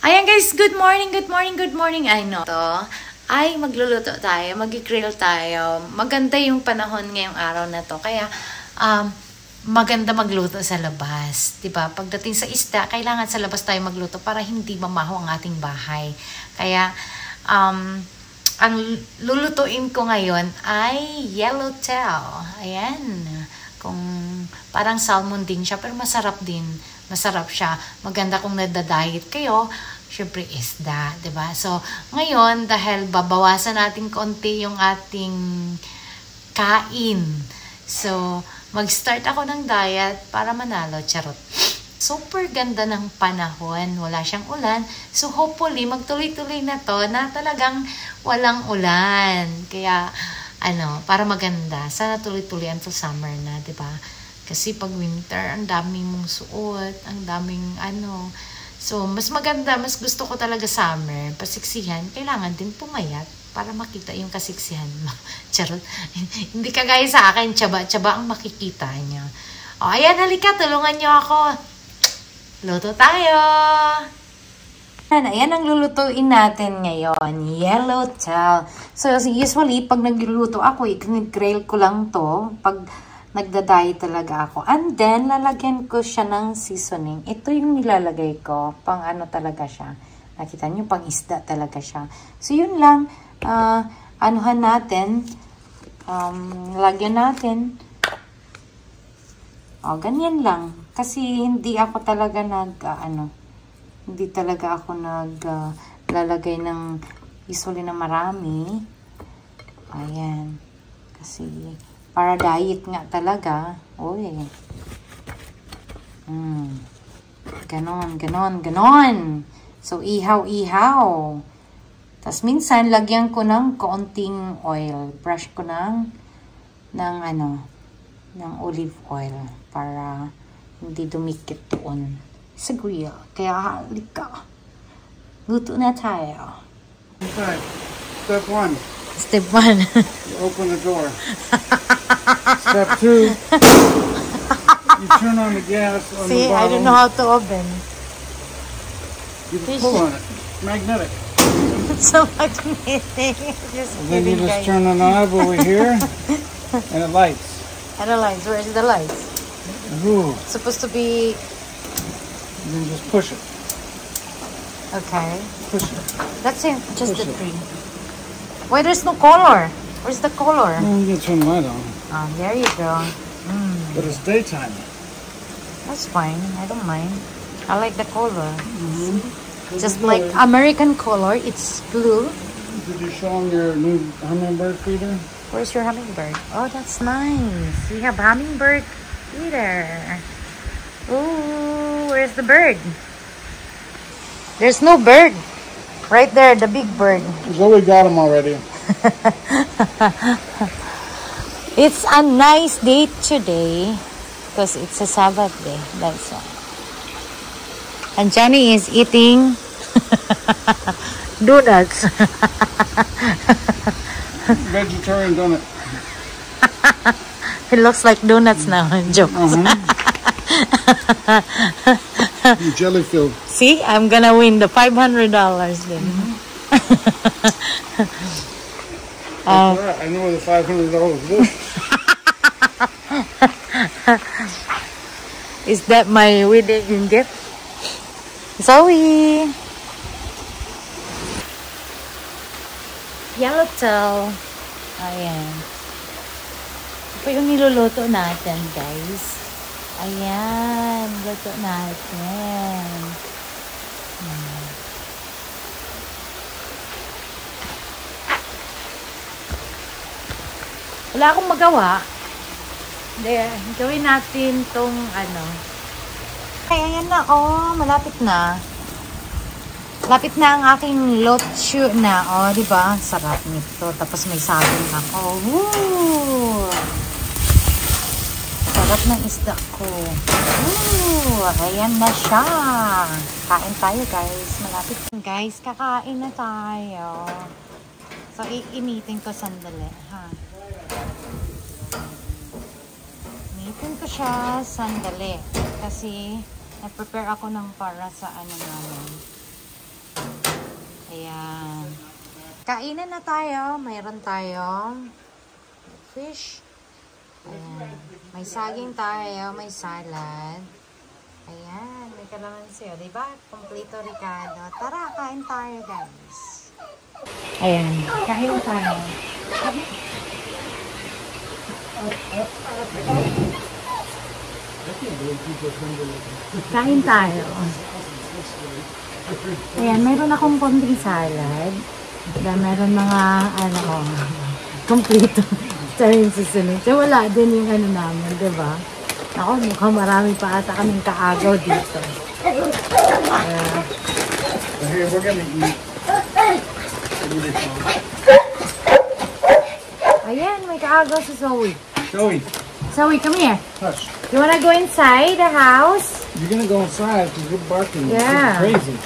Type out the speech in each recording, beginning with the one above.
Ayan guys, good morning, good morning, good morning. I know to. Ay, magluluto tayo, mag-grill tayo. Maganda yung panahon ngayong araw na to. Kaya, maganda magluto sa labas. Diba? Pagdating sa isda, kailangan sa labas tayo magluto para hindi mamaho ang ating bahay. Kaya, ang lulutuin ko ngayon ay yellowtail. Ayan. Kung parang salmon din siya, pero masarap din. Masarap siya. Maganda kung nadadayet kayo. Siyempre, isda, diba? So, ngayon, dahil babawasan natin konti yung ating kain. So, mag-start ako ng diet para manalo. Charot. Super ganda ng panahon. Wala siyang ulan. So, hopefully, magtuloy-tuloy na to na talagang walang ulan. Kaya, para maganda. Sana tuloy-tuloy until summer na, diba? Kasi pag winter, ang daming mong suot, ang daming So, mas maganda, mas gusto ko talaga summer. Pasiksihan, kailangan din pumayat para makita yung kasiksihan mo. Charot. Hindi kagaya sa akin, tsaba ang makikita niya. O, ayan, halika, tulungan niyo ako. Luto tayo! Ayan ang lulutuin natin ngayon. Yellowtail. So, usually, pag nagluluto ako, i-grill ko lang to. Pag nagda-diet talaga ako. And then, lalagyan ko siya ng seasoning. Ito yung nilalagay ko. Pang talaga siya. Nakita niyo, pang isda talaga siya. So, yun lang. Anuhan natin. Lagyan natin. O, ganyan lang. Kasi, hindi ako talaga hindi talaga ako lalagay ng usually na marami. Ayan. Kasi, para diet nga talaga. Uy. Ganon. So, ihaw. Tapos, minsan, lagyan ko ng kaunting oil. Brush ko ng olive oil. Para hindi dumikit doon sa grill. Kaya, halika. Luto na tayo. Okay. Step 1. Step 1. You open the door. Step 2. You turn on the gas on the See, bottom. I don't know how to open. You just pull on it. Magnetic. It's so magnetic. And then you just turn the knob over here, and it lights. And the lights. Where's the lights? Ooh. It's supposed to be. And then just push it. Okay. Push it. That's it. Just Push the it. three. Why there's no color? Where's the color? Well, you can turn the light on. Oh, there you go. But it's daytime. That's fine. I don't mind. I like the color. Just Good. like American color. It's blue. Did you show them your new hummingbird feeder? Where's your hummingbird? Oh, that's nice. You have hummingbird feeder. Ooh, where's the bird? There's no bird. Right there, the big bird. Zoe got him already. It's a nice day today because it's a Sabbath day. That's why. And Johnny is eating donuts. Vegetarian donut. It looks like donuts now. Jokes. Jelly filled. See, I'm gonna win the $500 then. I know where the $500 is. Is that my wedding gift? Zoe! Yellowtail. Ayan. Ito yung niluluto natin, guys. Ayan, luto natin. Wala akong magawa. Hindi, gawin natin tong ano. Ay, ayan na, oh, malapit na. Lapit na ang aking lotso na, oh, di ba? Sarap nito. Tapos may saging ako. Woo! Sarap ng isda ko. Woo! Ayan na siya. Kain tayo, guys. Malapit. Guys, kakain na tayo. So, iinitin ko sandali, ha? Initin ko siya sandali. Kasi, nag-prepare ako ng para sa ano namin. Ayan. Kainan na tayo. Mayroon tayong fish. Ayan. May saging tayo. May salad. Ayan. May kalamansi. O, diba? Kompleto Ricardo. Tara, kain tayo, guys. Ayan. Kain tayo. Kain tayo. Ayan, meron akong konting salad. Meron mga, ano, kompleto. Ito yung susunod. So, wala din yung ano namin, diba? Ako, mukhang marami pa ata kaming kaagaw dito. Here, we're gonna eat. Ayan, may kaagaw si Zoe. Zoe, Zoe, come here. hush. You wanna go inside the house? You're gonna go inside because you're barking. Yeah. You're crazy.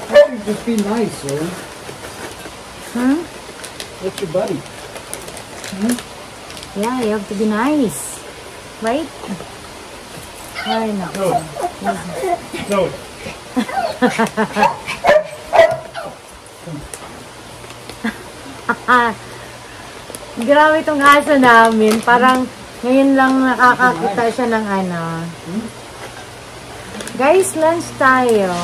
Why don't you just be nice, Zoe? Hmm? What's your buddy? Hmm? Yeah, you have to be nice. Right? Ay, naku. Zoe. Grabe itong aso namin. Parang ngayon lang nakakakita siya ng ano. Guys, lunch tayo.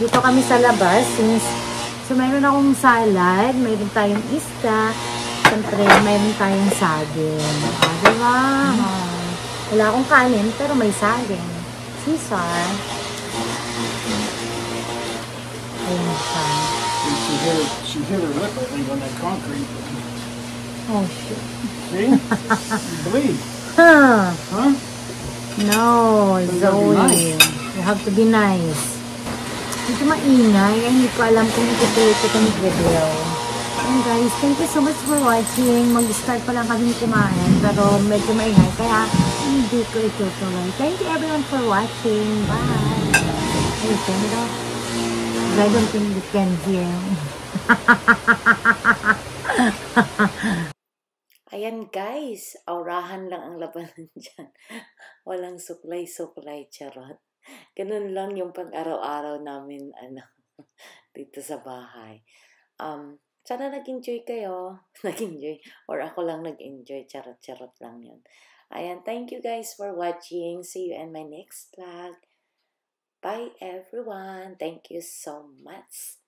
Dito kami sa labas. So, mayroon akong salad. Mayroon tayong isda. Siyempre, mayroon tayong saging. Diba? Wala akong kanin, pero may saging. Caesar. Ayan siya. She hit her lip, I think, on that concrete. Oh, shit. See? You bleed. Huh. Huh? No, So you gotta be Zoe. nice. You have to be nice. Hindi maingay. Hindi ko alam kung itutuloy ko itong video. And guys, thank you so much for watching. Mag-start pa lang kami kumain. Pero medyo maingay. Kaya hindi ko itutuloy. Thank you everyone for watching. Bye. Ay, pero I don't think you can hear. Ayan guys, aurahan lang ang labanan dyan. Walang suklay-suklay, charot. Ganun lang yung pang-araw-araw namin dito sa bahay. Sana nag-enjoy kayo. Nag-enjoy. Or ako lang nag-enjoy. Charot-charot lang yun. Ayan, thank you guys for watching. See you in my next vlog. Bye everyone. Thank you so much.